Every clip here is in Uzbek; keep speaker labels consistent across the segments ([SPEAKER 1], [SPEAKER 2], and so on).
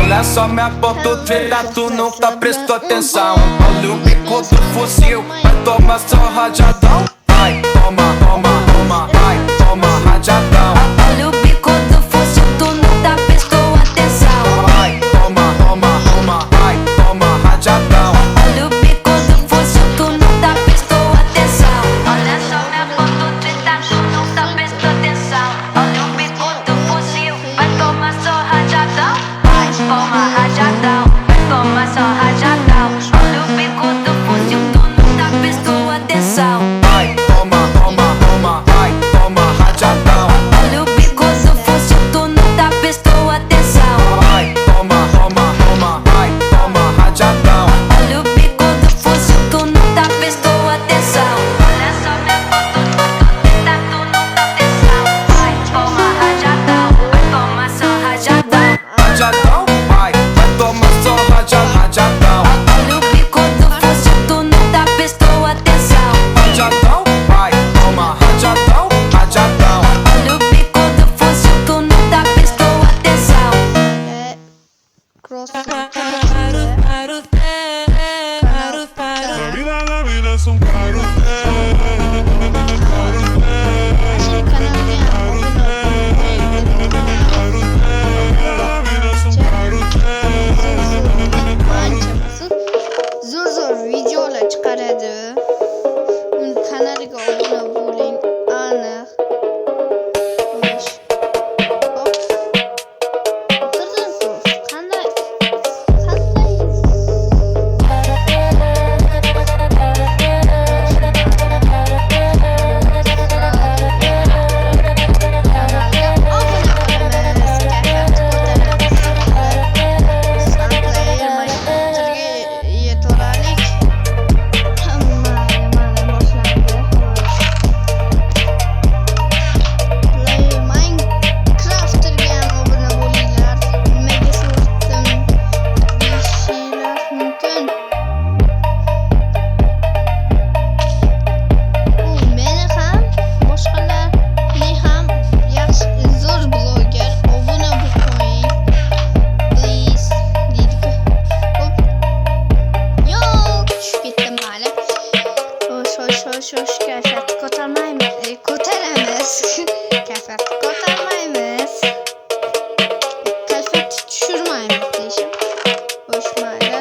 [SPEAKER 1] Olha só minha ponta treta, tu não tá prestando atenção. Olha o bico do fuzil, vai tomar só rajadão. Vai, toma, toma, toma, vai, toma rajadão.
[SPEAKER 2] Olha o bico do fuzil, tu não tá prestando atenção.
[SPEAKER 1] Vai, toma, toma, toma, vai, toma rajadão.
[SPEAKER 2] Olha o bico do fuzil, tu não tá prestando atenção. Olha só minha ponta treta, tu não tá prestando atenção. Olha o bico do fuzil, vai tomar só rajadão. Vai, toma rajadão, vai tomar só rajadão. Olha o bico do fuzil, tu não tá prestando atenção.
[SPEAKER 1] Vai, toma, toma, toma, vai, toma rajadão.
[SPEAKER 2] Olha o bico do fuzil, tu não tá prestando atenção.
[SPEAKER 1] Vai, toma, toma, toma, vai, toma rajadão.
[SPEAKER 2] Olha o bico do fuzil, tu não tá prestando atenção. Olha só minha foto, treta, tu não tá atenção. Vai, toma rajadão, vai tomar só rajadão.
[SPEAKER 1] Rajadão, vai tomar só rajadão.
[SPEAKER 2] Olha o bico do fuzil, tu não tá prestando atenção.
[SPEAKER 1] Rajadão, vai, toma rajadão, rajadão.
[SPEAKER 2] Olha o bico do fuzil, tu não tá prestando atenção.
[SPEAKER 3] La vida es un carrusel.
[SPEAKER 4] Zo'r videolar chiqaradi. Uni kanaliga obuna bo'ling. Aniq. Xo'sh. Hop. O'tirdim-ku. Qanday? Xo'sh, kayfiyatni ko'tarmaymiz. Ko'taramiz. Kayfiyatni ko'tarmaymiz. Kayfiyatni tushirmaymiz deyishim. Xo'sh, mayli.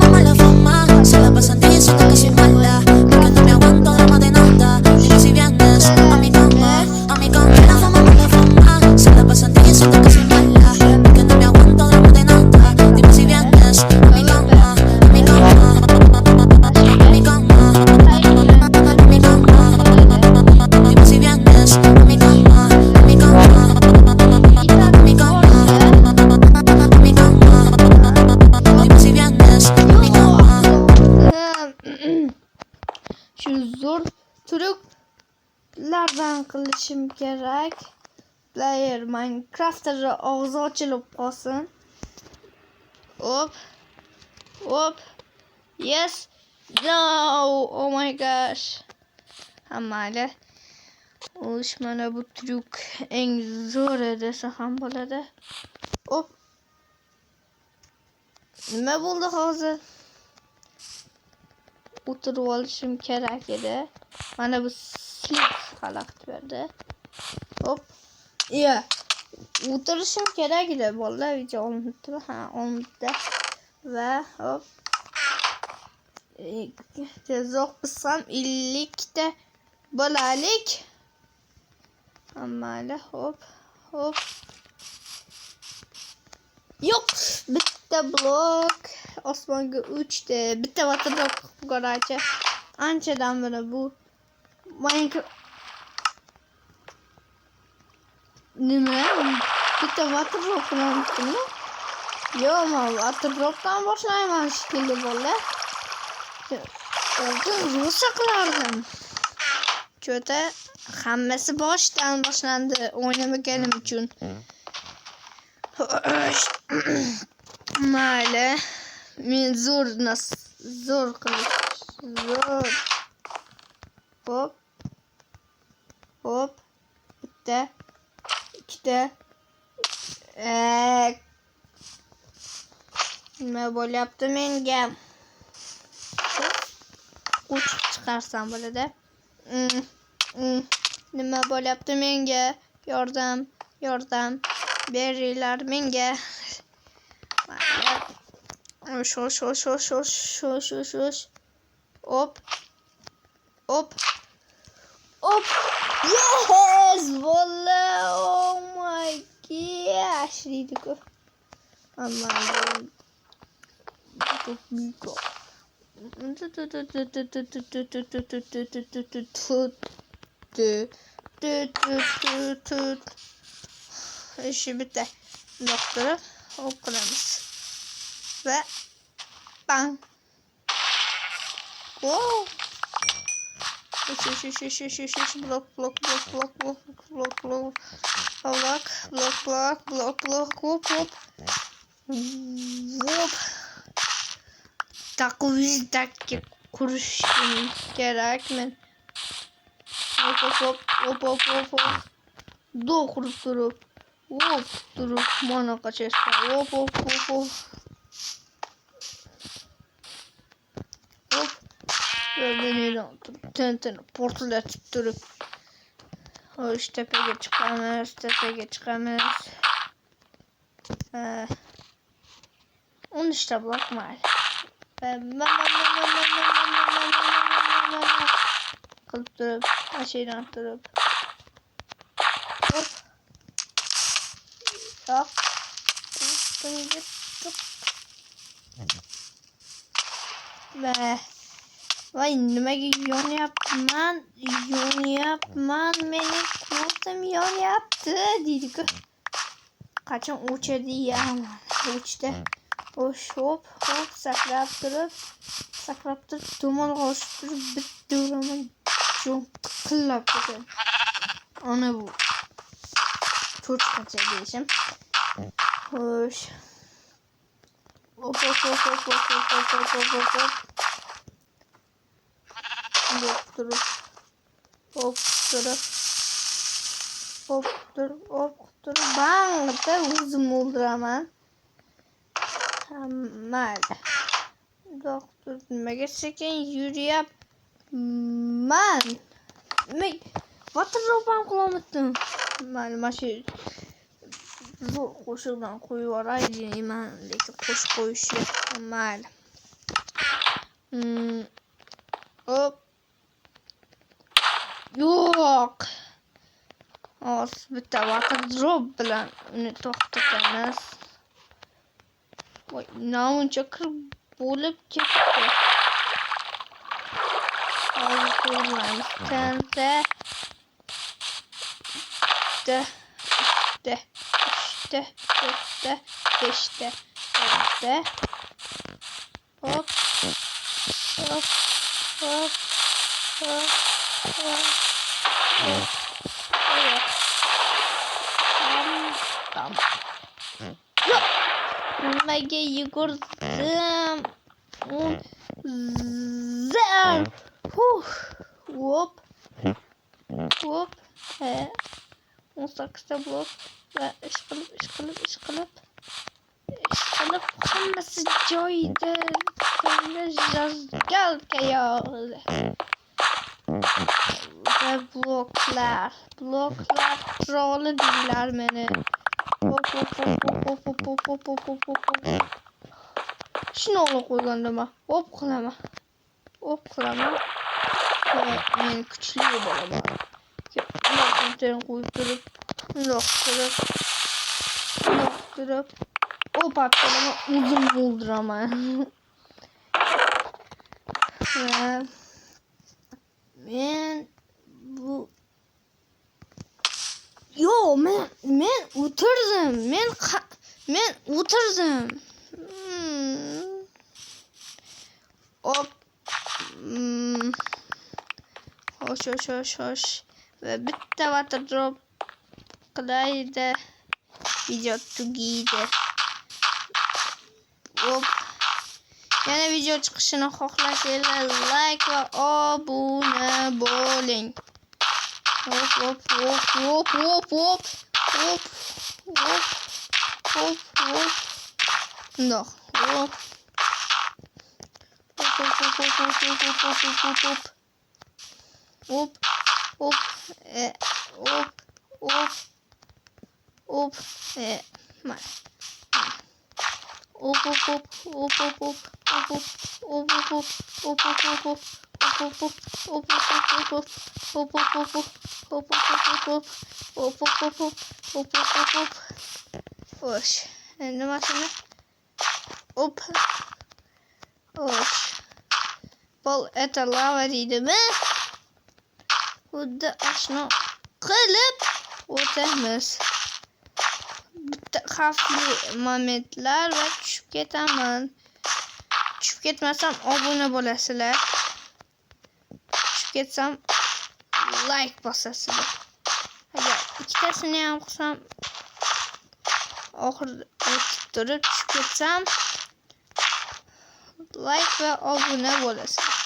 [SPEAKER 5] Mala fama, se la pasan diciendo que soy mala, porque no me aguanto drama de nada. Dime si vienes a mi cama, a mi cama. Mala fama, se la pasan diciendo que soy mala, porque no me aguanto drama de nada. Dime si vienes a mi cama, a mi cama, a mi cama, a mi cama. Dime si vienes a mi cama, a mi cama, a mi cama, a mi cama. Dime si vienes a mi cama.
[SPEAKER 4] Shu zo'r truklardan qilishim kerak. Player Minecraft'da og'zi ochilib qolsin. Hop. Hop. Yes. No. Oh my gosh. Mayli. O'sh, mana bu truk eng zo'ri desa ham bo'ladi. Hop. Nima bo'ldi hozir? O'tirib olishim kerak edi. Mana bu slip xalaqit berdi. Hop. O'tirishim kerak edi. Bolalar video olmadi. Olmadi. Va hop. Tezroq bitsam 50 ta bo'lalik. Mayli, hop, hop. Yo'q, bitta blok osmonga uchdi. Bitta waterblok qo'ygancha anchadan beri bu Minecraft nima? Bitta waterblok bilan bitdimi? Yo'q, men waterblokdan boshlayman shekilli bolalar. Oldin rosa qilardim. Cho'ta hammasi boshdan boshlandi o'ynamaganim uchun. Mayli. Men zo'r qilish. Zo'r. Hop. Hop. Bitta. Ikkita. Nima bo'lyapti menga? Uçib chiqarsam bo'ladi. Nima bo'lyapti menga? Yordam beringlar menga. Shosh. Hop. Yes! Valla! Oh my gosh! Deydi-ku. Amma çok büyük o. İşi bitti. Doktoru okulamız. Ve bang. Wow. Blok. Hop. Takvizdak kuruşum gerek mi? Hop. Dokurup durup. Hop durup mana kaçırsa. Hop. Ve beni tenten portlatıp durup. Hoş tepeye çıkamaz. Onu işte bırakma. Kılıp durup, aşağıdan durup. Hop. Yok. Ve vay nimaga yon yapman meni kurtum yon yaptı deydi-ku. Qachon o'chadi ya? O'chdi. Hop sakrab turib tomon qo'shib turib bitta uraman qillab ketadi. Ana bu cho'chqacha deyishim. Xo'sh. Hop. Bang da o'zim o'ldiraman. Mayli. Doktor nimaga sekin yuryapman? Vatrobam qilolmadim. Mayli, mana shu zo'r qo'shiqdan qo'yib yuboray deyman, lekin qo'shib qo'yishni mayli. Hop. Yo'q. Hozir bitta vatrdrop bilan uni to'xtatamiz. Voy, namuncha kirib bo'lib ketdi. Hozir ko'ramiz. Tanta. Beşte. Hop. Tamam. Nimaga yugurdim? Hop. 18 blok ve ishqilib hammasi joyida. Jazgalka yog'di. Ve bloklar trolli deydilar meni. Hop. Shuni olib qo'ygandima. Hop qilaman. Men kuchli bo'laman. Bundan qo'yib turib. Hop atlaman, o'zim o'ldiraman. Men bu men o'tirdim. Hop. Hoş. Ve bitta waterdrop qilaydi. Video tugaydi. hop. Yana video chiqishini xohlasanglar like va obuna bo'ling. Hop hop hop hop hop hop hop hop hop hop. No. Hop. Hop hop hop hop hop hop hop hop hop. Hop hop hop hop hop mal. Hop hop hop hop hop hop hop hop hop hop hop Osh. Nimasini? Hop. Osh. Bol это lava deydimi? Xuddi ashno qilib o'tamiz. Bitta xavfli momentlar va tushib ketaman. Tushib ketmasam obuna bo'lasizlar. Tushib ketsam like bosasizlar. Agar ikkitasini ham qilsam oxirida o'tib turib tushib ketsam like va obuna bo'lasizlar.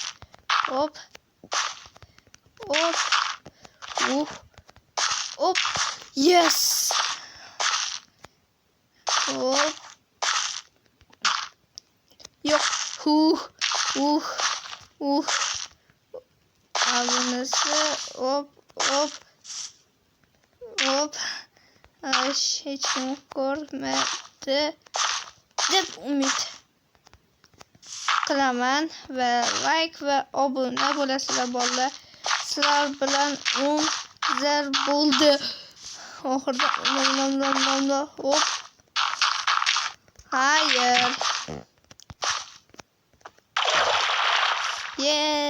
[SPEAKER 4] Hop. Hop. Hop. Yes. Hop. Yo'q. Abunasi hop hop hop. Hech kim ko'rmadi deb umid qilaman va like va obuna bo'lasizlar bolalar. Sizlar bilan 10 zar bo'ldi. Oxirida hop. Hayır. Yeah.